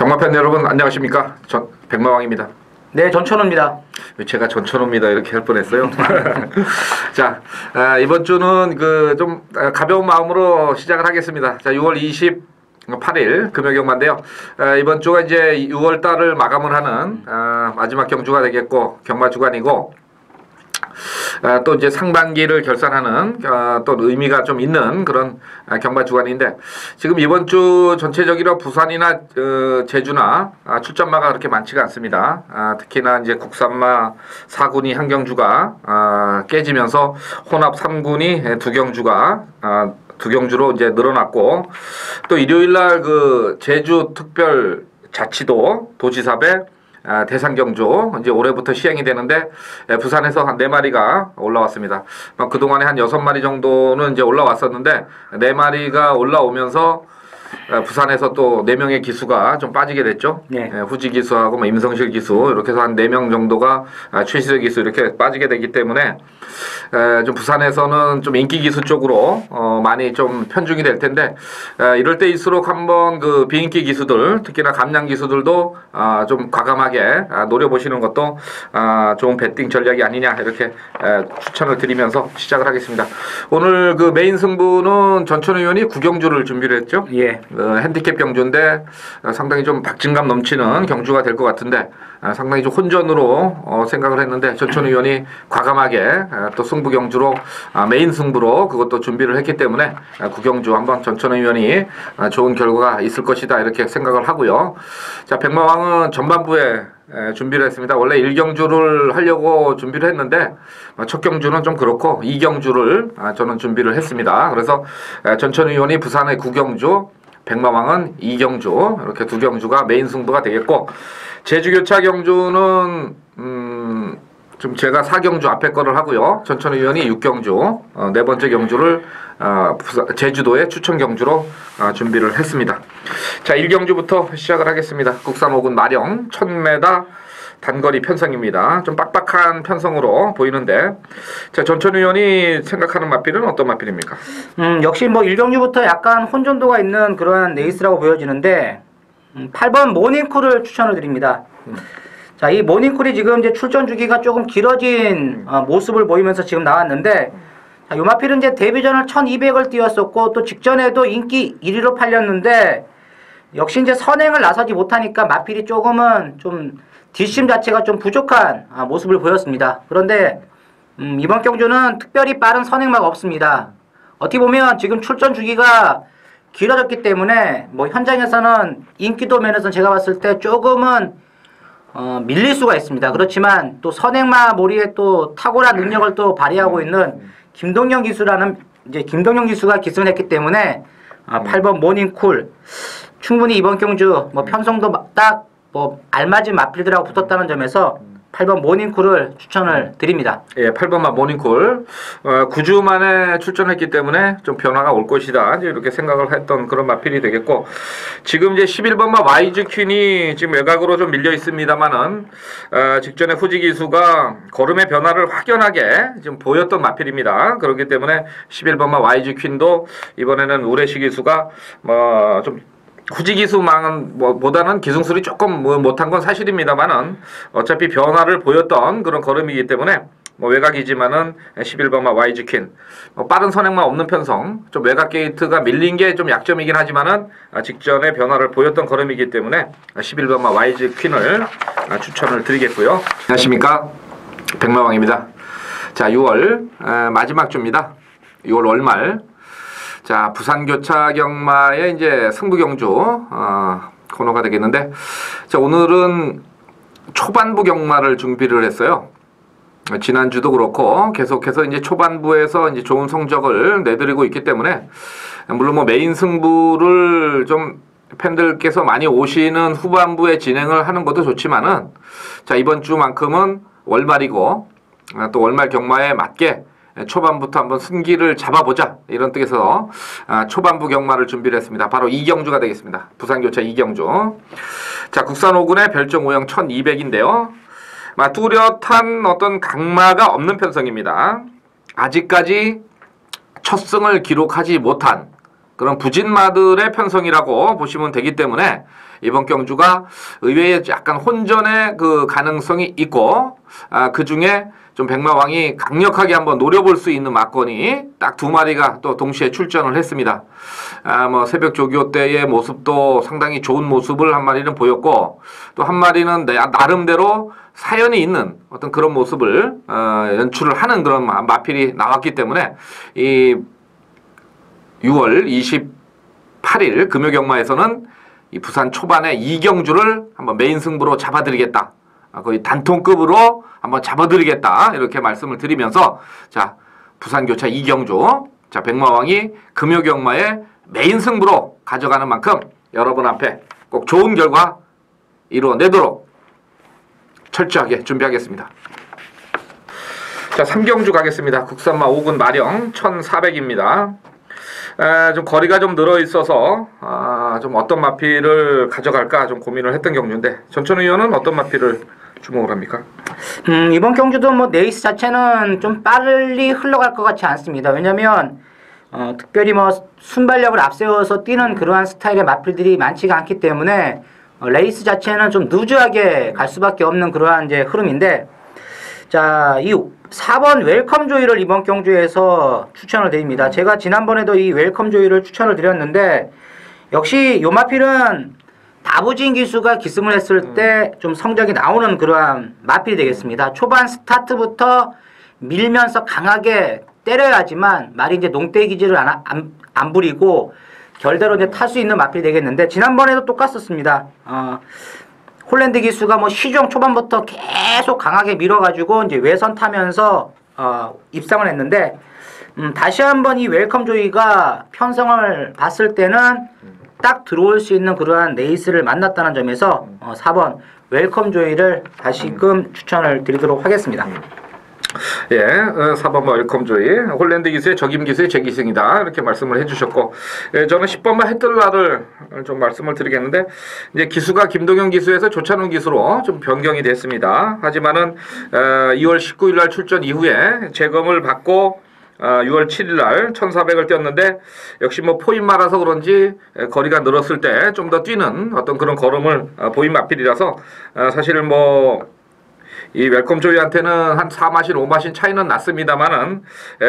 경마팬 여러분 안녕하십니까? 백마왕입니다. 네, 전천호입니다. 제가 전천호입니다 이렇게 할 뻔했어요. 자, 이번 주는 좀 가벼운 마음으로 시작을 하겠습니다. 자, 6월 28일 금요경마인데요. 이번 주가 이제 6월 달을 마감을 하는 마지막 경주가 되겠고 경마 주간이고. 또 이제 상반기를 결산하는 또 의미가 좀 있는 그런 경마 주간인데, 지금 이번 주 전체적으로 부산이나 제주나 출전마가 그렇게 많지가 않습니다. 특히나 이제 국산마 4군이 한 경주가 깨지면서 혼합 3군이 두 경주로 이제 늘어났고, 또 일요일날 제주 특별 자치도 도지사배 대상 경주 이제 올해부터 시행이 되는데, 부산에서 한 4마리가 올라왔습니다. 그동안에 한 6마리 정도는 이제 올라왔었는데, 4마리가 올라오면서 부산에서 또 4명의 기수가 좀 빠지게 됐죠. 네. 후지 기수하고 임성실 기수 이렇게 해서 한 4명 정도가 최시석 기수 이렇게 빠지게 되기 때문에 좀 부산에서는 좀 인기 기수 쪽으로 많이 좀 편중이 될 텐데, 이럴 때일수록 한번 비인기 기수들, 특히나 감량 기수들도 좀 과감하게 노려보시는 것도 좋은 베팅 전략이 아니냐 이렇게 추천을 드리면서 시작을 하겠습니다. 오늘 메인 승부는 전천 의원이 구경주를 준비를 했죠. 예. 핸디캡 경주인데 상당히 좀 박진감 넘치는 경주가 될 것 같은데, 상당히 좀 혼전으로 생각을 했는데, 전천 의원이 과감하게 또 승부 경주로 메인 승부로 그것도 준비를 했기 때문에 구경주 한번 전천 의원이 좋은 결과가 있을 것이다 이렇게 생각을 하고요. 자, 백마왕은 전반부에 준비를 했습니다. 원래 1경주를 하려고 준비를 했는데 첫 경주는 좀 그렇고 2경주를 저는 준비를 했습니다. 그래서 전천 의원이 부산의 9경주, 백마왕은 2경주, 이렇게 2경주가 메인 승부가 되겠고, 제주교차 경주는 좀 제가 4경주 앞에 거를 하고요. 전천 의원이 6경주, 네 번째 경주를 제주도의 추천 경주로 준비를 했습니다. 자, 1경주부터 시작을 하겠습니다. 국산 5군 마령 1000m 단거리 편성입니다. 좀 빡빡한 편성으로 보이는데, 자, 전천 의원이 생각하는 마필은 어떤 마필입니까? 역시 1경주부터 약간 혼전도가 있는 그러한 레이스라고 보여지는데, 8번 모닝쿨을 추천을 드립니다. 자, 이 모닝쿨이 지금 이제 출전 주기가 조금 길어진 모습을 보이면서 지금 나왔는데, 자, 요 마필은 이제 데뷔전을 1200을 뛰었었고, 또 직전에도 인기 1위로 팔렸는데, 역시 이제 선행을 나서지 못하니까 마필이 조금은 좀 뒷심 자체가 좀 부족한 모습을 보였습니다. 그런데 이번 경주는 특별히 빠른 선행마가 없습니다. 어떻게 보면 지금 출전 주기가 길어졌기 때문에 현장에서는 인기도 면에서는 제가 봤을 때 조금은 밀릴 수가 있습니다. 그렇지만 또 선행마 몰이에 또 탁월한 능력을 또 발휘하고 있는 김동영 기수라는 김동영 기수가 기승을 했기 때문에 8번 모닝쿨 충분히 이번 경주 편성도 딱 알맞은 마필들하고 붙었다는 점에서 8번 모닝쿨을 추천을 드립니다. 예, 8번만 모닝쿨. 9주 만에 출전했기 때문에 좀 변화가 올 것이다, 이렇게 생각을 했던 그런 마필이 되겠고, 지금 이제 11번만 와이즈 퀸이 지금 외곽으로 좀 밀려 있습니다만은, 직전에 후지 기수가 걸음의 변화를 확연하게 지금 보였던 마필입니다. 그렇기 때문에 11번만 와이즈 퀸도 이번에는 우레시 기수가 좀 후지 기수망은 보다는 기승술이 조금 못한 건 사실입니다만은, 어차피 변화를 보였던 그런 걸음이기 때문에 외곽이지만은 11번마 와이즈 퀸, 빠른 선행만 없는 편성, 좀 외곽 게이트가 밀린 게 좀 약점이긴 하지만은 직전에 변화를 보였던 걸음이기 때문에 11번마 와이즈 퀸을 추천을 드리겠고요. 안녕하십니까, 백마왕입니다. 자, 6월 마지막 주입니다. 6월 월말. 자, 부산교차 경마의 이제 승부 경주 코너가 되겠는데, 자, 오늘은 초반부 경마를 준비를 했어요. 지난주도 그렇고 계속해서 이제 초반부에서 이제 좋은 성적을 내드리고 있기 때문에, 물론 메인 승부를 좀 팬들께서 많이 오시는 후반부에 진행을 하는 것도 좋지만은, 자, 이번 주만큼은 월말이고 또 월말 경마에 맞게 초반부터 한번 승기를 잡아보자, 이런 뜻에서 초반부 경마를 준비를 했습니다. 바로 2경주가 되겠습니다. 부산교차 2경주. 자, 국산 5군의 별정 5형 1200인데요. 뚜렷한 어떤 강마가 없는 편성입니다. 아직까지 첫 승을 기록하지 못한 그런 부진마들의 편성이라고 보시면 되기 때문에 이번 경주가 의외에 약간 혼전의 그 가능성이 있고 그 중에 좀 백마왕이 강력하게 한번 노려볼 수 있는 막건이 딱 2마리가 또 동시에 출전을 했습니다. 뭐 새벽 조교 때의 모습도 상당히 좋은 모습을 한 마리는 보였고 또 한 마리는 나름대로 사연이 있는 어떤 그런 모습을 연출을 하는 그런 마필이 나왔기 때문에 이 6월 28일 금요경마에서는 이 부산 초반에 이경주를 한번 메인 승부로 잡아드리겠다. 거의 단통급으로 한번 잡아드리겠다. 이렇게 말씀을 드리면서 자 부산교차 이경주 자 백마왕이 금요경마의 메인 승부로 가져가는 만큼 여러분 앞에 꼭 좋은 결과 이루어내도록 철저하게 준비하겠습니다. 자 3경주 가겠습니다. 국산마 5군 마령 1400입니다. 좀 거리가 좀 늘어 있어서 좀 어떤 마필을 가져갈까 좀 고민을 했던 경주인데 전천후 의원은 어떤 마필을 주목을 합니까? 이번 경주도 뭐 레이스 자체는 좀 빨리 흘러갈 것 같지 않습니다. 왜냐면 특별히 뭐 순발력을 앞세워서 뛰는 그러한 스타일의 마필들이 많지가 않기 때문에 레이스 자체는 좀 루즈하게 갈 수밖에 없는 그러한 이제 흐름인데 자, 이 4번 웰컴 조이를 이번 경주에서 추천을 드립니다. 제가 지난번에도 이 웰컴 조이를 추천을 드렸는데 역시 요 마필은 다부진 기수가 기승을 했을 때 좀 성적이 나오는 그러한 마필이 되겠습니다. 초반 스타트부터 밀면서 강하게 때려야지만 말이 이제 농대 기질을 안 부리고 결대로 이제 탈 수 있는 마필이 되겠는데 지난번에도 똑같았습니다. 홀랜드 기수가 뭐 시종 초반부터 계속 강하게 밀어가지고 이제 외선 타면서 입상을 했는데 다시 한번 이 웰컴 조이가 편성을 봤을 때는 딱 들어올 수 있는 그러한 레이스를 만났다는 점에서 4번 웰컴 조이를 다시금 추천을 드리도록 하겠습니다. 예, 4번 웰컴 조이 홀랜드 기수의 적임 기수의 재기승이다 이렇게 말씀을 해주셨고 예, 저는 10번만 해뜰라를 좀 말씀을 드리겠는데 이제 기수가 김동현 기수에서 조찬훈 기수로 좀 변경이 됐습니다. 하지만은 2월 19일 날 출전 이후에 재검을 받고 6월 7일 날 1400을 뛰었는데 역시 뭐 포인마라서 그런지 거리가 늘었을 때 좀 더 뛰는 어떤 그런 걸음을 보인 마필이라서 사실 뭐 이 웰컴 조이한테는 한 4마신 5마신 차이는 났습니다만은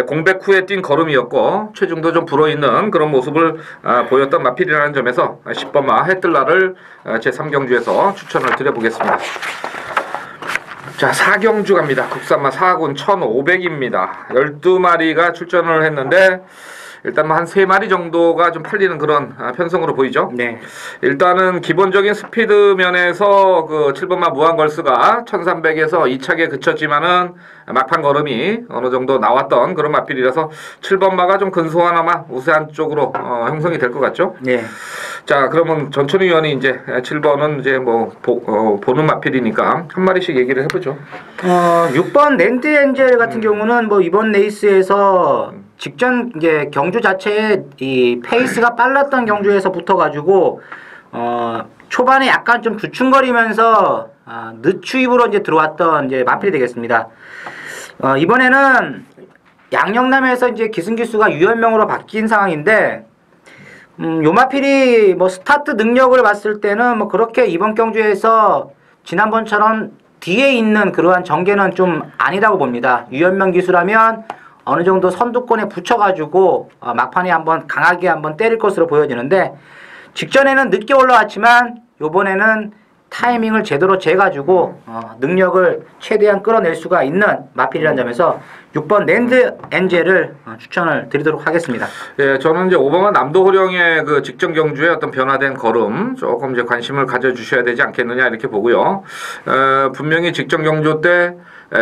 공백 후에 뛴 걸음이었고 체중도 좀 불어있는 그런 모습을 보였던 마필이라는 점에서 10번마 해뜰라를 제3경주에서 추천을 드려보겠습니다. 자 4경주 갑니다. 국산마 4군 1500입니다. 12마리가 출전을 했는데 일단 뭐 한 3마리 정도가 좀 팔리는 그런 편성으로 보이죠. 네. 일단은 기본적인 스피드 면에서 그 7번마 무한걸스가 1300에서 2차게 그쳤지만은 막판 걸음이 어느 정도 나왔던 그런 마필이라서 7번마가 좀 근소하나마 우세한 쪽으로 형성이 될 것 같죠. 네. 자 그러면 전천후 의원이 이제 7번은 이제 뭐 보는 마필이니까 한 마리씩 얘기를 해보죠. 6번 랜드 엔젤 같은 경우는 뭐 이번 레이스에서 직전 이제 경주 자체의 이 페이스가 빨랐던 경주에서 붙어가지고 초반에 약간 좀 주춤거리면서 늦추입으로 이제 들어왔던 이제 마필이 되겠습니다. 이번에는 양영남에서 이제 기승기수가 유연명으로 바뀐 상황인데 요 마필이 뭐 스타트 능력을 봤을 때는 뭐 그렇게 이번 경주에서 지난번처럼 뒤에 있는 그러한 전개는 좀 아니라고 봅니다. 유연명 기수라면 어느 정도 선두권에 붙여가지고 막판에 한번 강하게 한번 때릴 것으로 보여지는데 직전에는 늦게 올라왔지만 요번에는 타이밍을 제대로 재가지고 능력을 최대한 끌어낼 수가 있는 마필이라는 점에서 6번 랜드 엔젤을 추천을 드리도록 하겠습니다. 예, 저는 이제 5번만 남도호령의 그 직전 경주에 어떤 변화된 걸음 조금 이제 관심을 가져주셔야 되지 않겠느냐 이렇게 보고요. 분명히 직전 경주 때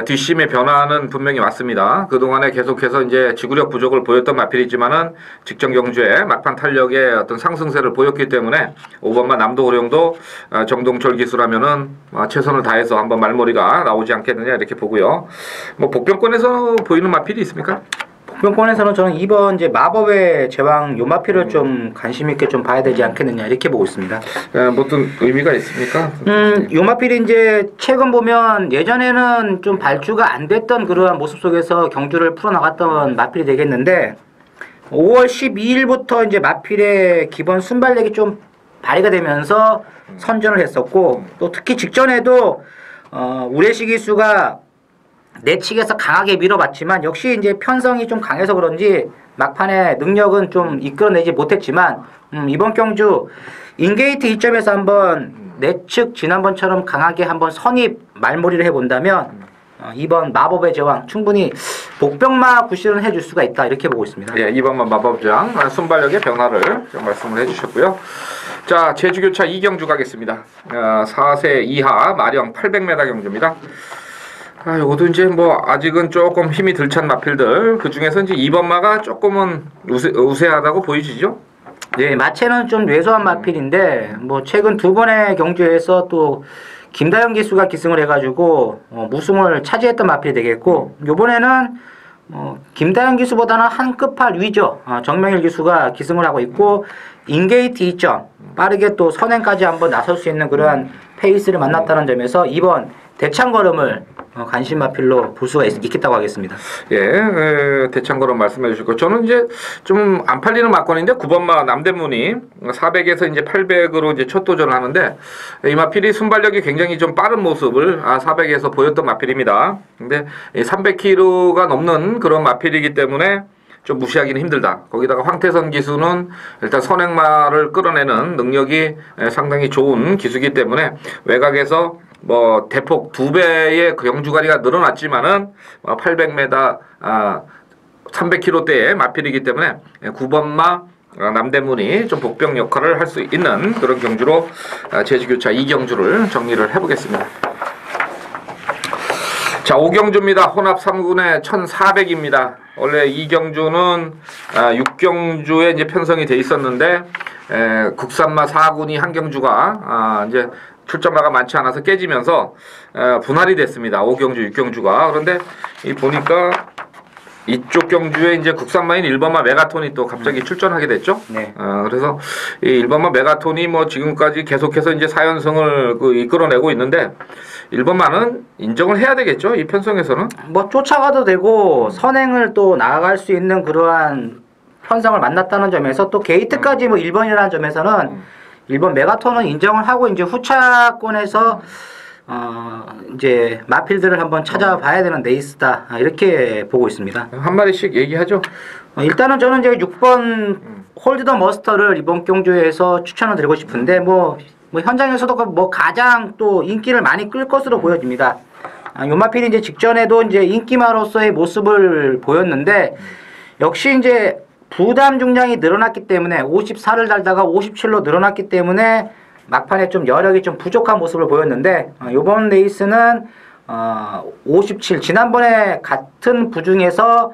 뒷심의 변화는 분명히 왔습니다. 그동안에 계속해서 이제 지구력 부족을 보였던 마필이지만은 직전 경주에 막판 탄력의 어떤 상승세를 보였기 때문에 5번만 남도호령도 정동철 기수라면은 최선을 다해서 한번 말머리가 나오지 않겠느냐 이렇게 보고요. 뭐 복병권에서 보이는 마필이 있습니까? 복병권에서는 저는 2번 이제 마법의 제왕 요 마필을 좀 관심 있게 좀 봐야 되지 않겠느냐 이렇게 보고 있습니다. 뭐 어떤 의미가 있습니까? 요 마필이 이제 최근 보면 예전에는 좀 발주가 안 됐던 그러한 모습 속에서 경주를 풀어나갔던 마필이 되겠는데 5월 12일부터 이제 마필의 기본 순발력이 좀 발휘가 되면서 선전을 했었고 또 특히 직전에도 우레시 기수가 내측에서 강하게 밀어봤지만 역시 이제 편성이 좀 강해서 그런지 막판에 능력은 좀 이끌어내지 못했지만 이번 경주 인게이트 2점에서 한번 내측 지난번처럼 강하게 한번 선입 말몰이를 해본다면 이번 마법의 제왕 충분히 복병마 구실은 해줄 수가 있다 이렇게 보고 있습니다. 예, 이번만 마법장 순발력의 변화를 좀 말씀을 해주셨고요. 자, 제주교차 2경주 가겠습니다. 4세 이하 마령 800m 경주입니다. 요것도 이제 뭐 아직은 조금 힘이 덜 찬 마필들 그 중에서 이제 2번마가 조금은 우세하다고 보이시죠? 네, 마체는 좀 왜소한 마필인데 뭐 최근 두 번의 경주에서 또 김다영 기수가 기승을 해가지고 무승을 차지했던 마필이 되겠고 요번에는 김다영 기수보다는 한 끗팔 위죠. 정명일 기수가 기승을 하고 있고 인게이트 2점 빠르게 또 선행까지 한번 나설 수 있는 그러한 페이스를 만났다는 점에서 이번 대창걸음을 간신 마필로 볼 수가 있겠다고 하겠습니다. 예, 대창걸음 말씀해 주시고 저는 이제 좀 안 팔리는 막건인데 9번마 남대문이 400에서 이제 800으로 이제 첫 도전을 하는데 이 마필이 순발력이 굉장히 좀 빠른 모습을 400에서 보였던 마필입니다. 근데 300km가 넘는 그런 마필이기 때문에 좀 무시하기는 힘들다. 거기다가 황태선 기수는 일단 선행마를 끌어내는 능력이 상당히 좋은 기수이기 때문에 외곽에서 뭐 대폭 2배의 경주거리가 늘어났지만은 800m, 300km대의 마필이기 때문에 9번마 남대문이 좀 복병 역할을 할 수 있는 그런 경주로 제주교차 2경주를 정리를 해보겠습니다. 자, 5경주입니다. 혼합 3군의 1400입니다. 원래 2경주는 6경주에 이제 편성이 돼 있었는데 국산마 4군이 한 경주가 이제 출전마가 많지 않아서 깨지면서 분할이 됐습니다. 5경주, 6경주가. 그런데 보니까 이쪽 경주에 이제 국산마인 1번마 메가톤이 또 갑자기 출전하게 됐죠. 네. 그래서 이 1번마 메가톤이 뭐 지금까지 계속해서 이제 4연승을 이끌어내고 있는데 1번마는 인정을 해야 되겠죠. 이 편성에서는. 뭐 쫓아가도 되고 선행을 또 나아갈 수 있는 그러한 편성을 만났다는 점에서 또 게이트까지 뭐 1번이라는 점에서는 1번 메가톤은 인정을 하고 이제 후차권에서 이제 마필들을 한번 찾아봐야 되는 레이스다 이렇게 보고 있습니다. 한 마리씩 얘기하죠. 일단은 저는 이제 6번 홀드 더 머스터를 이번 경주에서 추천을 드리고 싶은데 뭐 현장에서도 뭐 가장 또 인기를 많이 끌 것으로 보여집니다. 요 마필이 이제 직전에도 이제 인기마로서의 모습을 보였는데 역시 이제 부담 중량이 늘어났기 때문에 54를 달다가 57로 늘어났기 때문에 막판에 좀 여력이 좀 부족한 모습을 보였는데 이번 레이스는 57 지난번에 같은 부중에서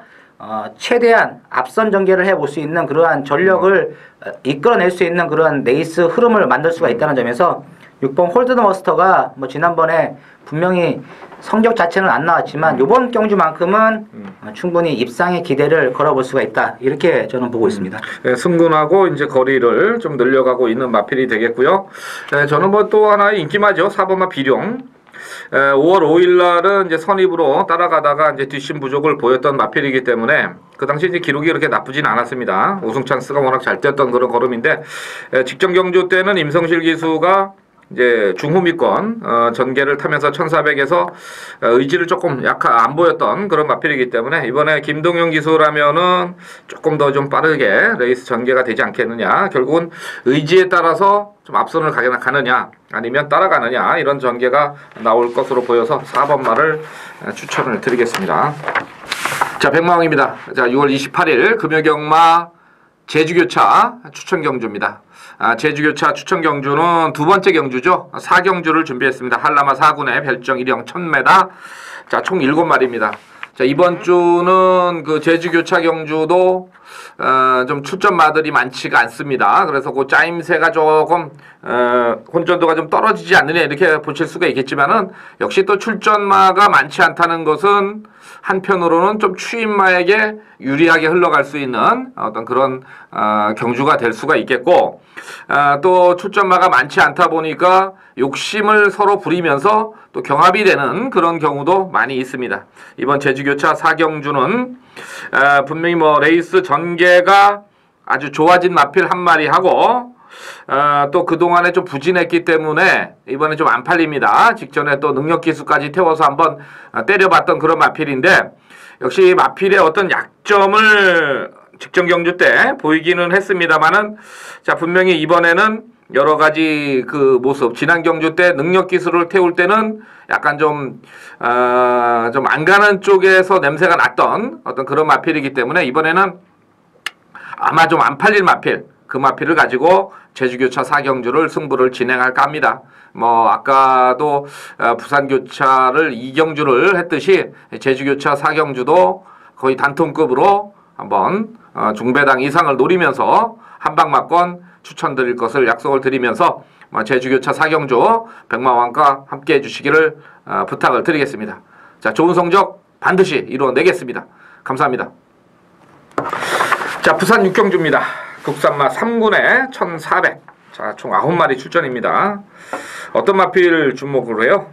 최대한 앞선 전개를 해볼 수 있는 그러한 전력을 이끌어낼 수 있는 그러한 레이스 흐름을 만들 수가 있다는 점에서 6번 홀드 더 머스터가 뭐 지난번에 분명히 성적 자체는 안 나왔지만 이번 경주만큼은 충분히 입상의 기대를 걸어볼 수가 있다 이렇게 저는 보고 있습니다. 네, 승군하고 이제 거리를 좀 늘려가고 있는 마필이 되겠고요. 저는 뭐 또 하나의 인기마죠. 4번마 비룡. 5월 5일 날은 이제 선입으로 따라가다가 이제 뒷심 부족을 보였던 마필이기 때문에 그 당시 이제 기록이 그렇게 나쁘진 않았습니다. 우승 찬스가 워낙 잘 뛰었던 그런 걸음인데 직전 경주 때는 임성실 기수가 이제 중후미권 전개를 타면서 1400에서 의지를 조금 약간 안 보였던 그런 마필이기 때문에 이번에 김동영 기수라면은 조금 더 좀 빠르게 레이스 전개가 되지 않겠느냐. 결국은 의지에 따라서 좀 앞선을 가느냐 아니면 따라가느냐 이런 전개가 나올 것으로 보여서 4번마를 추천을 드리겠습니다. 자, 백마왕입니다. 자, 6월 28일 금요경마 제주교차 추천 경주입니다. 제주교차 추천 경주는 두 번째 경주죠. 4경주를 준비했습니다. 한라마 4군의 별정 1형 1000m. 자, 총 7마리입니다. 자, 이번 주는 그 제주교차 경주도 좀 출전마들이 많지가 않습니다. 그래서 그 짜임새가 조금 혼전도가 좀 떨어지지 않느냐 이렇게 보실 수가 있겠지만은 역시 또 출전마가 많지 않다는 것은 한편으로는 좀 추임마에게 유리하게 흘러갈 수 있는 어떤 그런 경주가 될 수가 있겠고 또 출전마가 많지 않다 보니까 욕심을 서로 부리면서 또 경합이 되는 그런 경우도 많이 있습니다. 이번 제주교차 4경주는 분명히 뭐 레이스 전개가 아주 좋아진 마필 한 마리 하고 또 그동안에 좀 부진했기 때문에 이번에 좀 안 팔립니다. 직전에 또 능력 기수까지 태워서 한번 때려봤던 그런 마필인데 역시 마필의 어떤 약점을 직전 경주 때 보이기는 했습니다만은 자 분명히 이번에는 여러 가지 그 모습 지난 경주 때 능력 기수를 태울 때는 약간 좀 안 가는 쪽에서 냄새가 났던 어떤 그런 마필이기 때문에 이번에는 아마 좀 안 팔릴 마필 그 마필을 가지고 제주교차 4경주를 승부를 진행할까 합니다. 뭐 아까도 부산교차를 2경주를 했듯이 제주교차 4경주도 거의 단통급으로 한번 중배당 이상을 노리면서 한방막권 추천드릴 것을 약속을 드리면서 제주교차 4경주 백마왕과 함께 해주시기를 부탁을 드리겠습니다. 자, 좋은 성적 반드시 이루어내겠습니다. 감사합니다. 자, 부산 6경주입니다. 국산마 3군에 1400. 자, 총 9마리 출전입니다. 어떤 마필 주목을 해요?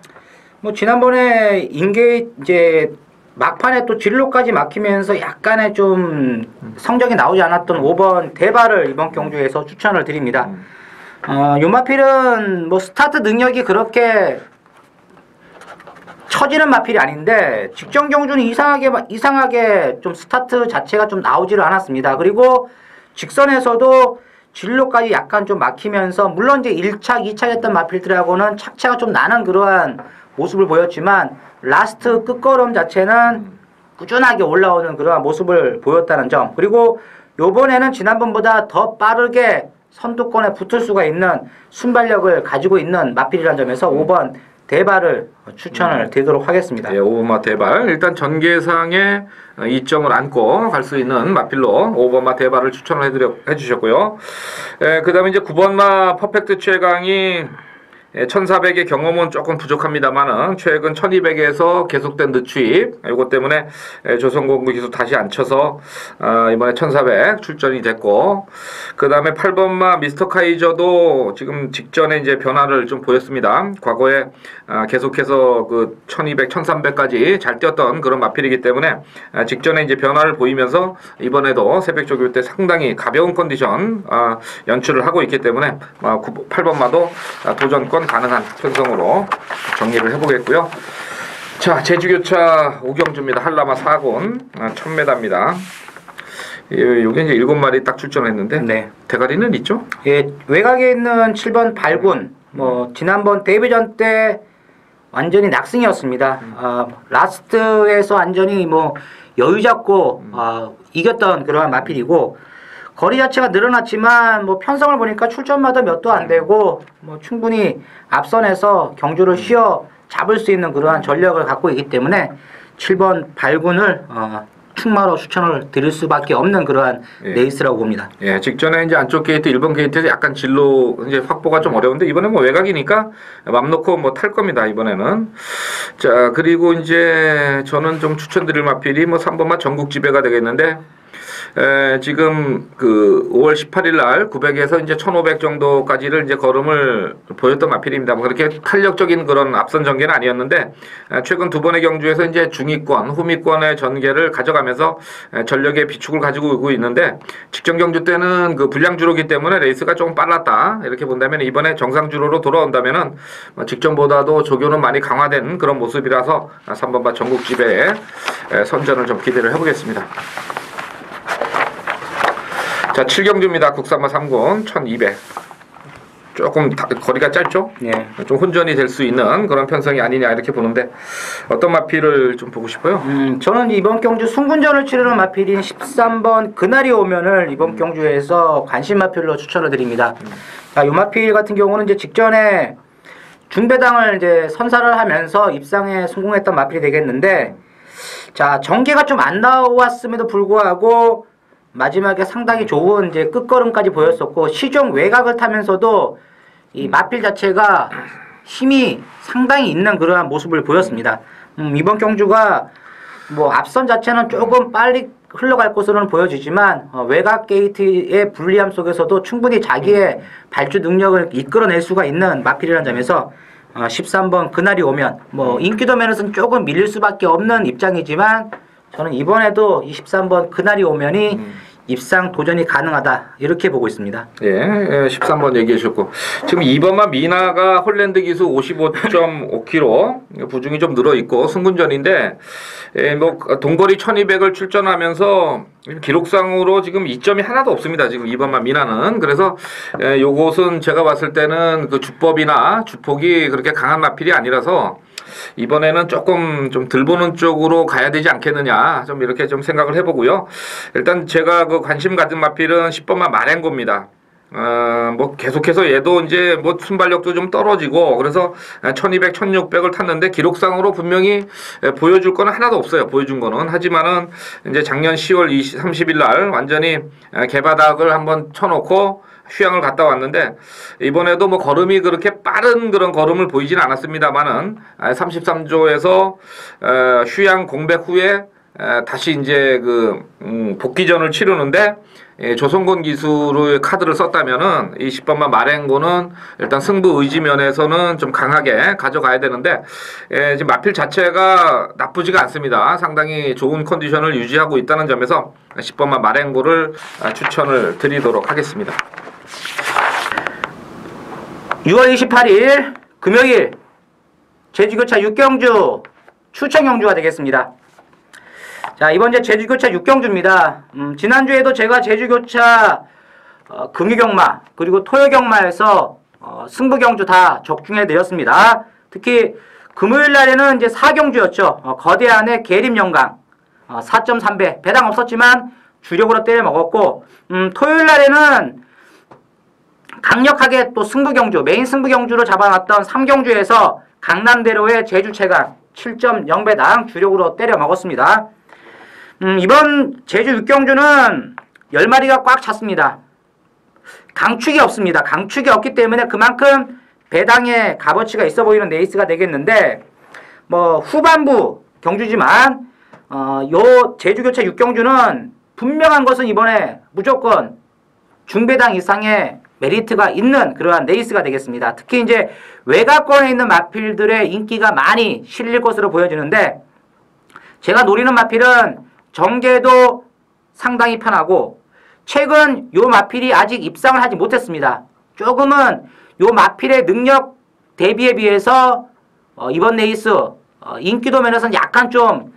뭐 지난번에 인게 이제 막판에 또 진로까지 막히면서 약간의 좀 성적이 나오지 않았던 5번 대발을 이번 경주에서 추천을 드립니다. 요 마필은 뭐 스타트 능력이 그렇게 처지는 마필이 아닌데 직전 경주는 이상하게 좀 스타트 자체가 좀 나오지를 않았습니다. 그리고 직선에서도 진로까지 약간 좀 막히면서 물론 이제 1착, 2착 했던 마필들하고는 착차가 좀 나는 그러한 모습을 보였지만 라스트 끝걸음 자체는 꾸준하게 올라오는 그러한 모습을 보였다는 점. 그리고 요번에는 지난번보다 더 빠르게 선두권에 붙을 수가 있는 순발력을 가지고 있는 마필이라는 점에서 5번 대발을 추천을 드리도록 하겠습니다. 예, 5번마 대발. 일단 전개상에 이점을 안고 갈 수 있는 마필로 5번마 대발을 추천을 해주셨고요. 그 다음에 이제 9번마 퍼펙트 최강이 1400의 경험은 조금 부족합니다만은 최근 1200에서 계속된 늦추입 이것 때문에 조선공구 기수 다시 안 쳐서 이번에 1400 출전이 됐고 그 다음에 8번마 미스터 카이저도 지금 직전에 이제 변화를 좀 보였습니다. 과거에 계속해서 그 1200, 1300까지 잘 뛰었던 그런 마필이기 때문에 직전에 이제 변화를 보이면서 이번에도 새벽 조교 때 상당히 가벼운 컨디션 연출을 하고 있기 때문에 8번마도 도전권 가능한 편성으로 정리를 해보겠고요. 자, 제주교차 5경주입니다. 한라마 4군 1000m입니다. 요게 이제 7마리 딱 출전했는데 네. 대가리는 있죠? 예, 외곽에 있는 7번 8군 뭐 지난번 데뷔전 때 완전히 낙승이었습니다. 라스트에서 완전히 뭐 여유 잡고 이겼던 그러한 마필이고 거리 자체가 늘어났지만 뭐 편성을 보니까 출전마다 몇도 안 되고 뭐 충분히 앞선에서 경주를 쉬어 잡을 수 있는 그러한 전력을 갖고 있기 때문에 7번 발군을 충마로 추천을 드릴 수밖에 없는 그러한 레이스라고 봅니다. 예, 직전에 이제 안쪽 게이트 1번 게이트에서 약간 진로 이제 확보가 좀 어려운데 이번에 뭐 외곽이니까 맘 놓고 뭐 탈 겁니다. 이번에는. 자, 그리고 이제 저는 좀 추천드릴 마필이 뭐 3번마 전국 지배가 되겠는데 지금 그 5월 18일 날 900에서 이제 1500 정도까지를 이제 걸음을 보였던 마필입니다. 뭐 그렇게 탄력적인 그런 앞선 전개는 아니었는데 최근 두 번의 경주에서 이제 중위권, 후미권의 전개를 가져가면서 전력의 비축을 가지고 오고 있는데 직전 경주 때는 그 불량주로기 때문에 레이스가 조금 빨랐다. 이렇게 본다면 이번에 정상주로로 돌아온다면은 직전보다도 조교는 많이 강화된 그런 모습이라서 3번바 전국 지배에 선전을 좀 기대를 해보겠습니다. 자, 7경주입니다. 국산마 3군 1200. 조금 거리가 짧죠? 네. 좀 혼전이 될 수 있는 그런 편성이 아니냐 이렇게 보는데 어떤 마필을 좀 보고 싶어요? 저는 이번 경주 승군전을 치르는 마필인 13번 그날이 오면을 이번 경주에서 관심 마필로 추천을 드립니다. 자, 이 마필 같은 경우는 이제 직전에 중배당을 이제 선사를 하면서 입상에 성공했던 마필이 되겠는데 자, 전개가 좀 안 나왔음에도 불구하고 마지막에 상당히 좋은 이제 끝걸음까지 보였었고 시종 외곽을 타면서도 이 마필 자체가 힘이 상당히 있는 그러한 모습을 보였습니다. 이번 경주가 뭐 앞선 자체는 조금 빨리 흘러갈 것으로는 보여지지만 외곽 게이트의 불리함 속에서도 충분히 자기의 발주 능력을 이끌어낼 수가 있는 마필이라는 점에서 13번 그날이 오면 뭐 인기도 면에서는 조금 밀릴 수밖에 없는 입장이지만 저는 이번에도 23번 그날이 오면이 입상 도전이 가능하다 이렇게 보고 있습니다. 예, 13번 얘기해 주셨고 지금 2번만 미나가 홀랜드 기수 55.5km 부중이 좀 늘어 있고 승군전인데 뭐 동거리 1200을 출전하면서 기록상으로 지금 이점이 하나도 없습니다. 지금 2번만 미나는. 그래서 요것은 제가 봤을 때는 그 주법이나 주폭이 그렇게 강한 마필이 아니라서 이번에는 조금 좀 덜 보는 쪽으로 가야 되지 않겠느냐 좀 이렇게 좀 생각을 해보고요. 일단 제가 그 관심 가진 마필은 10번만 마랭고입니다. 뭐 계속해서 얘도 이제 뭐 순발력도 좀 떨어지고 그래서 1200, 1600을 탔는데 기록상으로 분명히 보여줄 거는 하나도 없어요. 보여준 거는. 하지만은 이제 작년 10월 30일 날 완전히 개바닥을 한번 쳐놓고 휴양을 갔다 왔는데 이번에도 뭐 걸음이 그렇게 빠른 그런 걸음을 보이진 않았습니다만은 33조에서 휴양 공백 후에 다시 이제 그 복귀전을 치르는데 조성곤 기수의 카드를 썼다면은 이 10번만 마랭고는 일단 승부 의지 면에서는 좀 강하게 가져가야 되는데 지금 마필 자체가 나쁘지가 않습니다. 상당히 좋은 컨디션을 유지하고 있다는 점에서 10번만 마랭고를 추천을 드리도록 하겠습니다. 6월 28일 금요일 제주교차 6경주 추천 경주가 되겠습니다. 자, 이번 제 제주교차 6경주입니다. 지난주에도 제가 제주교차 금유경마 그리고 토요경마에서 승부경주 다 적중해 드렸습니다. 특히 금요일 날에는 이제 4경주였죠. 거대한의 계림영강 4.3배 배당 없었지만 주력으로 때려 먹었고 토요일 날에는 강력하게 또 승부경주 메인 승부경주로 잡아놨던 3경주에서 강남대로의 제주체강 7.0배당 주력으로 때려 먹었습니다. 이번 제주 6경주는 10마리가 꽉 찼습니다. 강축이 없습니다. 강축이 없기 때문에 그만큼 배당의 값어치가 있어 보이는 레이스가 되겠는데 뭐 후반부 경주지만 요 제주교차 6경주는 분명한 것은 이번에 무조건 중배당 이상의 메리트가 있는 그러한 레이스가 되겠습니다. 특히 이제 외곽권에 있는 마필들의 인기가 많이 실릴 것으로 보여지는데 제가 노리는 마필은 정계도 상당히 편하고 최근 요 마필이 아직 입상을 하지 못했습니다. 조금은 요 마필의 능력 대비에 비해서 이번 레이스 인기도 면에서는 약간 좀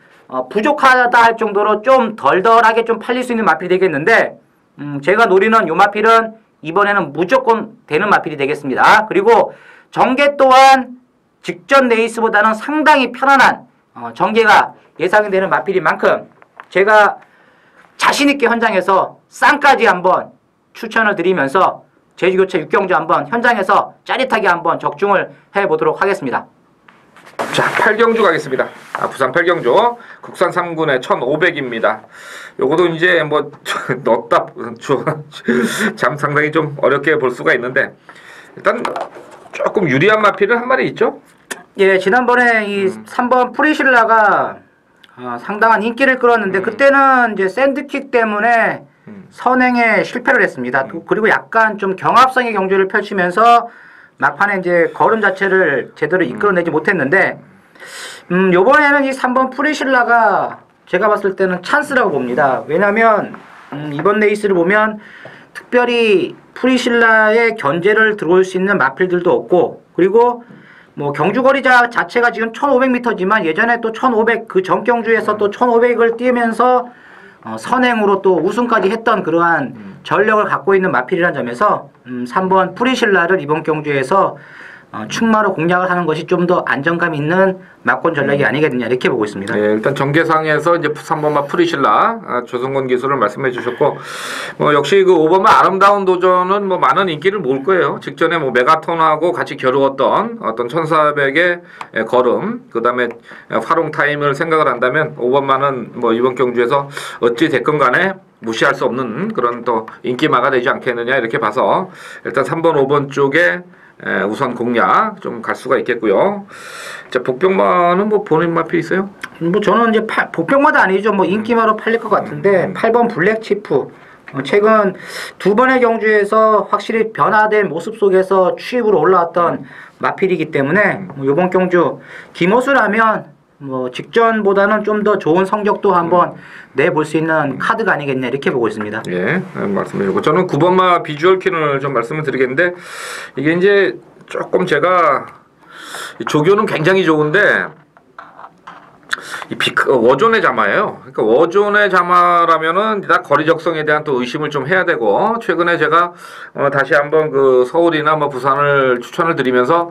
부족하다 할 정도로 좀 덜덜하게 좀 팔릴 수 있는 마필이 되겠는데 제가 노리는 요 마필은 이번에는 무조건 되는 마필이 되겠습니다. 그리고 정계 또한 직전 레이스보다는 상당히 편안한 정계가 예상이 되는 마필인 만큼 제가 자신있게 현장에서 쌍까지 한번 추천을 드리면서 제주교차 6경주 한번 현장에서 짜릿하게 한번 적중을 해보도록 하겠습니다. 자, 8경주 가겠습니다. 부산 8경주 국산 3군의 1500입니다. 요거도 이제 뭐 넣었다 참 상당히 좀 어렵게 볼 수가 있는데 일단 조금 유리한 마필은 한 마리 있죠? 예, 지난번에 이 3번 프리실라가 상당한 인기를 끌었는데 그때는 이제 샌드킥 때문에 선행에 실패를 했습니다. 그리고 약간 좀 경합성의 경주를 펼치면서 막판에 이제 걸음 자체를 제대로 이끌어내지 못했는데 요번에는 이 3번 프리실라가 제가 봤을 때는 찬스라고 봅니다. 왜냐면 이번 레이스를 보면 특별히 프리실라의 견제를 들어올 수 있는 마필들도 없고 그리고 뭐 경주거리 자체가 지금 1500m지만 예전에 또 1500 그 전 경주에서 또 1500을 뛰면서 선행으로 또 우승까지 했던 그러한 전력을 갖고 있는 마필이라는 점에서 3번 프리실라를 이번 경주에서 충마로 공략을 하는 것이 좀 더 안정감 있는 막권 전략이 아니겠느냐 이렇게 보고 있습니다. 네, 일단 전개상에서 이제 3번마 프리실라 조성곤 기수를 말씀해 주셨고 역시 그 5번마 아름다운 도전은 뭐 많은 인기를 모을 거예요. 직전에 뭐 메가톤하고 같이 겨루었던 어떤 1400의 걸음 그다음에 활용 타임을 생각을 한다면 5번마는 뭐 이번 경주에서 어찌 됐건 간에 무시할 수 없는 그런 또 인기마가 되지 않겠느냐 이렇게 봐서 일단 3번 5번 쪽에 우선 공략 좀 갈 수가 있겠고요. 자, 복병마는 뭐 본인 마필 있어요? 뭐 저는 이제 복병마도 아니죠. 뭐 인기마로 팔릴 것 같은데 8번 블랙치프 최근 두 번의 경주에서 확실히 변화된 모습 속에서 추입으로 올라왔던 마필이기 때문에 뭐 이번 경주 김호수라면 뭐 직전보다는 좀 더 좋은 성적도 한번 내볼 수 있는 카드가 아니겠냐 이렇게 보고 있습니다. 예, 말씀해주고 저는 9번마 비주얼 퀸을 좀 말씀을 드리겠는데 이게 이제 조금 제가 조교는 굉장히 좋은데 워존의 자마예요. 그러니까 워존의 자마라면은 다 거리 적성에 대한 또 의심을 좀 해야 되고 최근에 제가 다시 한번 그 서울이나 뭐 부산을 추천을 드리면서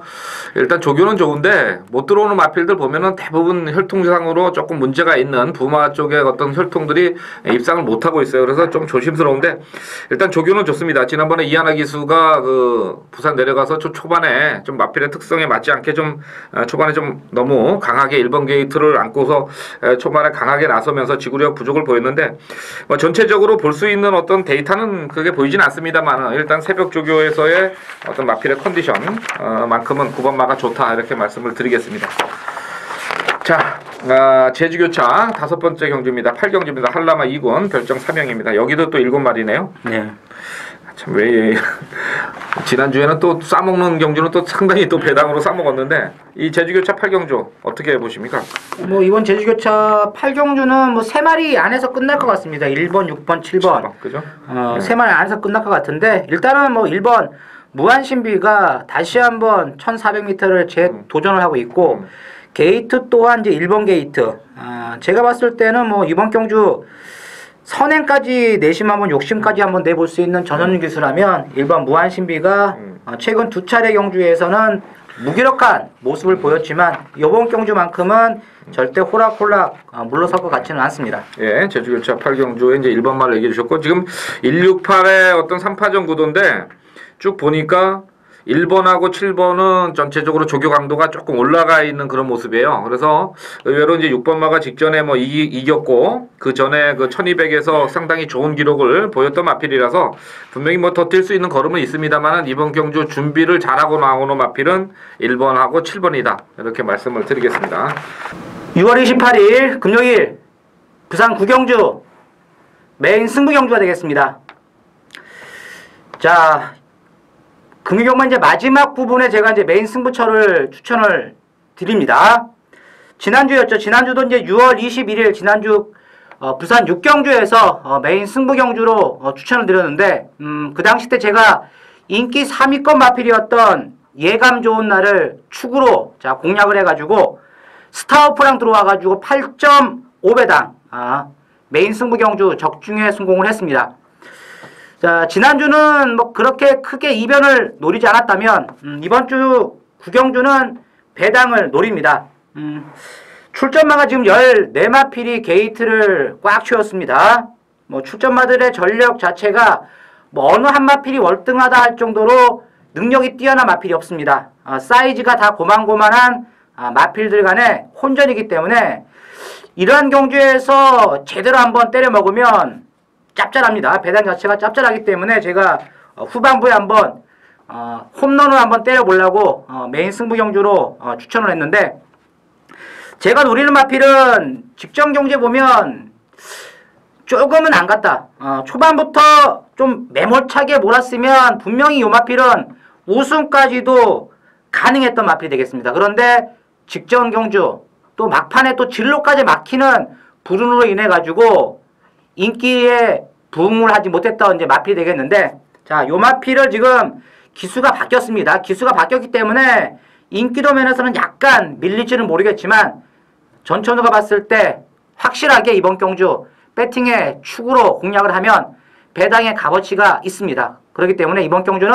일단 조교는 좋은데 못 들어오는 마필들 보면은 대부분 혈통상으로 조금 문제가 있는 부마 쪽의 어떤 혈통들이 입상을 못 하고 있어요. 그래서 좀 조심스러운데 일단 조교는 좋습니다. 지난번에 이하나 기수가 그 부산 내려가서 초반에 좀 마필의 특성에 맞지 않게 좀 초반에 좀 너무 강하게 1번 게이트를 안고서 초반에 강하게 나서면서 지구력 부족을 보였는데 뭐 전체적으로 볼 수 있는 어떤 데이터는 그게 보이진 않습니다만 일단 새벽 조교에서의 어떤 마필의 컨디션 만큼은 9번마가 좋다 이렇게 말씀을 드리겠습니다. 자, 제주교차 5번째 경주입니다. 8경주입니다. 한라마 2군 별정 3형입니다. 여기도 또 7마리네요. 네. 참 왜 지난주에는 또 싸먹는 경주는 또 상당히 또 배당으로 싸먹었는데 이 제주교차 8경주 어떻게 보십니까? 뭐 이번 제주교차 8경주는 뭐 3마리 안에서 끝날 것 같습니다. 1번, 6번, 7번. 그죠? 3마리 안에서 끝날 것 같은데 일단은 뭐 1번 무한신비가 다시 한번 1400m를 재도전을 하고 있고 게이트 또한 이제 1번 게이트. 제가 봤을 때는 뭐 이번 경주 선행까지 내심 한번 욕심까지 한번 내볼 수 있는 전원준 기수라면 1번 무한신비가 최근 2차례 경주에서는 무기력한 모습을 보였지만 이번 경주만큼은 절대 호락호락 물러설 것 같지는 않습니다. 예, 제주교차 8경주에 이제 1번 말을 얘기해 주셨고 지금 168의 어떤 3파전 구도인데 쭉 보니까 1번하고 7번은 전체적으로 조교 강도가 조금 올라가 있는 그런 모습이에요. 그래서 의외로 이제 6번마가 직전에 뭐 이겼고 그 전에 그 1200에서 상당히 좋은 기록을 보였던 마필이라서 분명히 뭐 더 뛸 수 있는 걸음은 있습니다만 이번 경주 준비를 잘하고 나오는 마필은 1번하고 7번이다. 이렇게 말씀을 드리겠습니다. 6월 28일 금요일 부산 구경주 메인 승부 경주가 되겠습니다. 자, 금유경만 이제 마지막 부분에 제가 이제 메인 승부처를 추천을 드립니다. 지난주였죠. 지난주도 이제 6월 21일 지난주 부산 6경주에서 메인 승부 경주로 추천을 드렸는데 그 당시 때 제가 인기 3위권 마필이었던 예감 좋은 날을 축으로 자 공략을 해가지고 스타워프랑 들어와가지고 8.5배당 메인 승부 경주 적중에 성공을 했습니다. 자, 지난주는 뭐 그렇게 크게 이변을 노리지 않았다면 이번 주 구경주는 배당을 노립니다. 출전마가 지금 14마필이 게이트를 꽉 채웠습니다. 뭐 출전마들의 전력 자체가 뭐 어느 한 마필이 월등하다 할 정도로 능력이 뛰어난 마필이 없습니다. 사이즈가 다 고만고만한 마필들 간의 혼전이기 때문에 이러한 경주에서 제대로 한번 때려 먹으면 짭짤합니다. 배당 자체가 짭짤하기 때문에 제가 후반부에 한번 홈런을 한번 때려보려고 메인 승부 경주로 추천을 했는데 제가 노리는 마필은 직전 경주에 보면 조금은 안 갔다. 초반부터 좀 매몰차게 몰았으면 분명히 이 마필은 우승까지도 가능했던 마필이 되겠습니다. 그런데 직전 경주 또 막판에 또 진로까지 막히는 불운으로 인해 가지고 인기에 부응을 하지 못했던 이제 마필이 되겠는데 자, 요 마필을 지금 기수가 바뀌었습니다. 기수가 바뀌었기 때문에 인기도 면에서는 약간 밀릴지는 모르겠지만 전천후가 봤을 때 확실하게 이번 경주 배팅의 축으로 공략을 하면 배당의 값어치가 있습니다. 그렇기 때문에 이번 경주는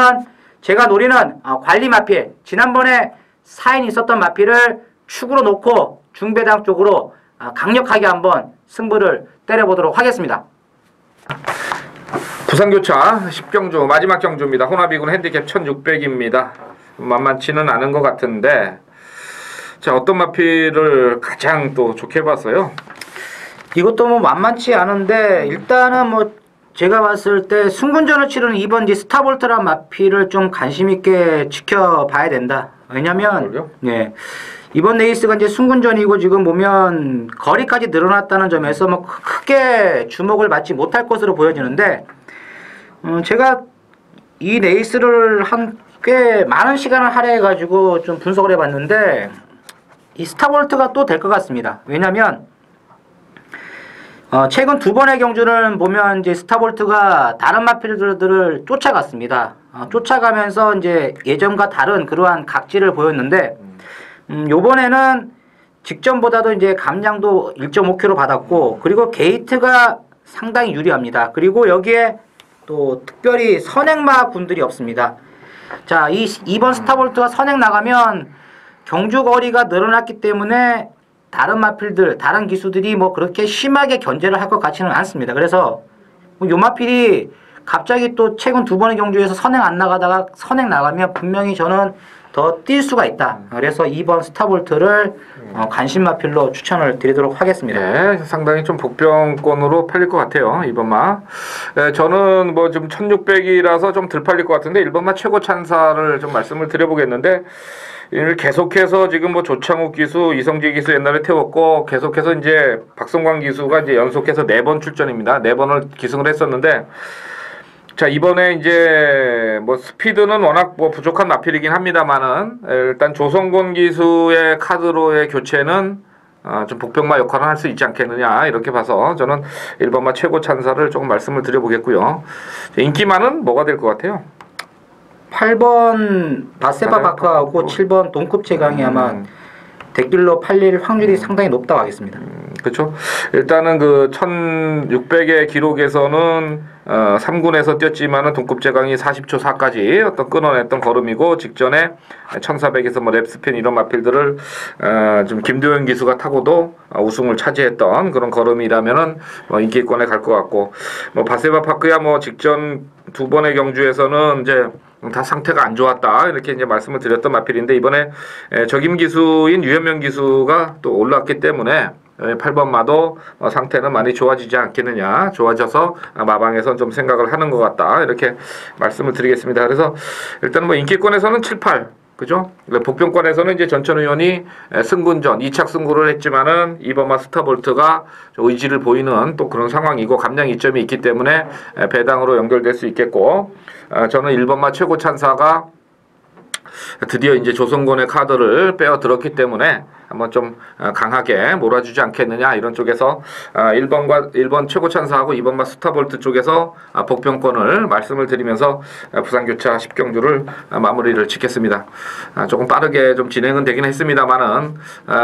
제가 노리는 관리 마필 지난번에 사인이 있었던 마필을 축으로 놓고 중배당 쪽으로 강력하게 한번 승부를 때려보도록 하겠습니다. 부산교차 10경주 마지막 경주입니다. 호나비군 핸디캡 1600입니다. 만만치는 않은 것 같은데 자, 어떤 마필을 가장 또 좋게 봤어요? 이것도 뭐 만만치 않은데 일단은 뭐 제가 봤을 때 승군전을 치르는 이번 스타볼트란 마필을 좀 관심 있게 지켜봐야 된다. 왜냐면 예. 이번 레이스가 이제 승군전이고 지금 보면 거리까지 늘어났다는 점에서 뭐 크게 주목을 받지 못할 것으로 보여지는데 제가 이 레이스를 한 꽤 많은 시간을 할애해 가지고 좀 분석을 해봤는데 이 스타볼트가 또 될 것 같습니다. 왜냐면 최근 두 번의 경주를 보면 이제 스타볼트가 다른 마필들을 쫓아갔습니다. 쫓아가면서 이제 예전과 다른 그러한 각질을 보였는데 요번에는 직전보다도 이제 감량도 1.5kg 받았고, 그리고 게이트가 상당히 유리합니다. 그리고 여기에 또 특별히 선행마 군들이 없습니다. 자, 이번 스타볼트가 선행 나가면 경주 거리가 늘어났기 때문에 다른 마필들, 다른 기수들이 뭐 그렇게 심하게 견제를 할 것 같지는 않습니다. 그래서 요 마필이 갑자기 또 최근 두 번의 경주에서 선행 안 나가다가 선행 나가면 분명히 저는 더 뛸 수가 있다. 그래서 2번 스타볼트를 관심 마필로 추천을 드리도록 하겠습니다. 네, 상당히 좀 복병권으로 팔릴 것 같아요. 2번마. 저는 뭐 좀 1600이라서 좀 덜 팔릴 것 같은데 1번마 최고 찬사를 좀 말씀을 드려보겠는데, 계속해서 지금 뭐 조창욱 기수, 이성재 기수 옛날에 태웠고, 계속해서 이제 박성광 기수가 이제 연속해서 4번 출전입니다. 4번을 기승을 했었는데, 자, 이번에 이제 뭐 스피드는 워낙 뭐 부족한 마필이긴 합니다만은, 일단 조성곤 기수의 카드로의 교체는 좀 복병마 역할을 할 수 있지 않겠느냐, 이렇게 봐서 저는 1번마 최고 찬사를 조금 말씀을 드려보겠고요. 인기마는 뭐가 될 것 같아요? 8번 바세바 바크하고 7번 동급 최강이 아마 댓글로 팔릴 확률이 상당히 높다고 하겠습니다. 그렇죠. 일단은 그 1600의 기록에서는 3군에서 뛰었지만은 동급제강이 40초 4까지 어떤 끊어냈던 걸음이고, 직전에 1400에서 뭐 랩스펜 이런 마필들을 좀 김도현 기수가 타고도 우승을 차지했던 그런 걸음이라면은 뭐 인기권에 갈 것 같고, 뭐 바세바 파크야 뭐 직전 두 번의 경주에서는 이제 다 상태가 안 좋았다, 이렇게 이제 말씀을 드렸던 마필인데, 이번에 적임 기수인 유현명 기수가 또 올랐기 때문에 8번마도 상태는 많이 좋아지지 않겠느냐, 좋아져서 마방에선 좀 생각을 하는 것 같다, 이렇게 말씀을 드리겠습니다. 그래서 일단 뭐 인기권에서는 7, 8, 그죠? 복병권에서는 이제 전천 의원이 승군전 2착 승구를 했지만은 2번마 스타볼트가 의지를 보이는 또 그런 상황이고, 감량 이점이 있기 때문에 배당으로 연결될 수 있겠고, 저는 1번마 최고 찬사가 드디어 이제 조성곤의 카드를 빼어 들었기 때문에 한번 좀 강하게 몰아주지 않겠느냐, 이런 쪽에서 1번 최고 찬사하고 2번마 스타볼트 쪽에서 복병권을 말씀을 드리면서 부산교차 10경주를 마무리를 짓겠습니다. 조금 빠르게 좀 진행은 되긴 했습니다만은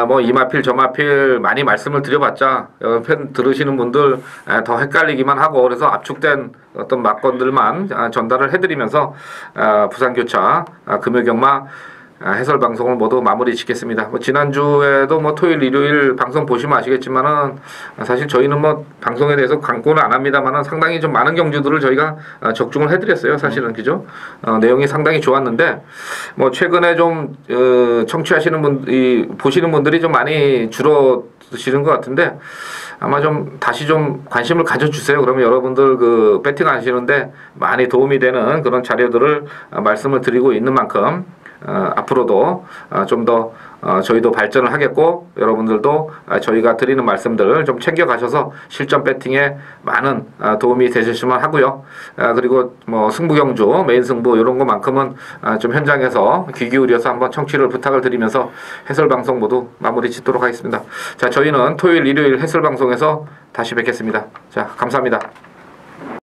뭐 이 마필 저 마필 많이 말씀을 드려봤자 팬 들으시는 분들 더 헷갈리기만 하고, 그래서 압축된 어떤 막건들만 전달을 해드리면서 부산교차 금요경마 해설 방송을 모두 마무리 짓겠습니다. 뭐 지난주에도 뭐 토요일, 일요일 방송 보시면 아시겠지만은 사실 저희는 뭐 방송에 대해서 광고는 안 합니다만은 상당히 좀 많은 경주들을 저희가 적중을 해드렸어요. 사실은 그죠? 내용이 상당히 좋았는데, 뭐 최근에 좀 청취하시는 분, 보시는 분들이 좀 많이 줄어드시는 것 같은데, 아마 좀 다시 좀 관심을 가져주세요. 그러면 여러분들 그 배팅 하시는데 많이 도움이 되는 그런 자료들을 말씀을 드리고 있는 만큼 앞으로도 좀 더 저희도 발전을 하겠고, 여러분들도 저희가 드리는 말씀들을 좀 챙겨가셔서 실전 배팅에 많은 도움이 되셨으면 하고요. 그리고 뭐 승부경주, 메인 승부 이런 것만큼은 좀 현장에서 귀 기울여서 한번 청취를 부탁을 드리면서 해설 방송 모두 마무리 짓도록 하겠습니다. 자, 저희는 토요일, 일요일 해설 방송에서 다시 뵙겠습니다. 자, 감사합니다.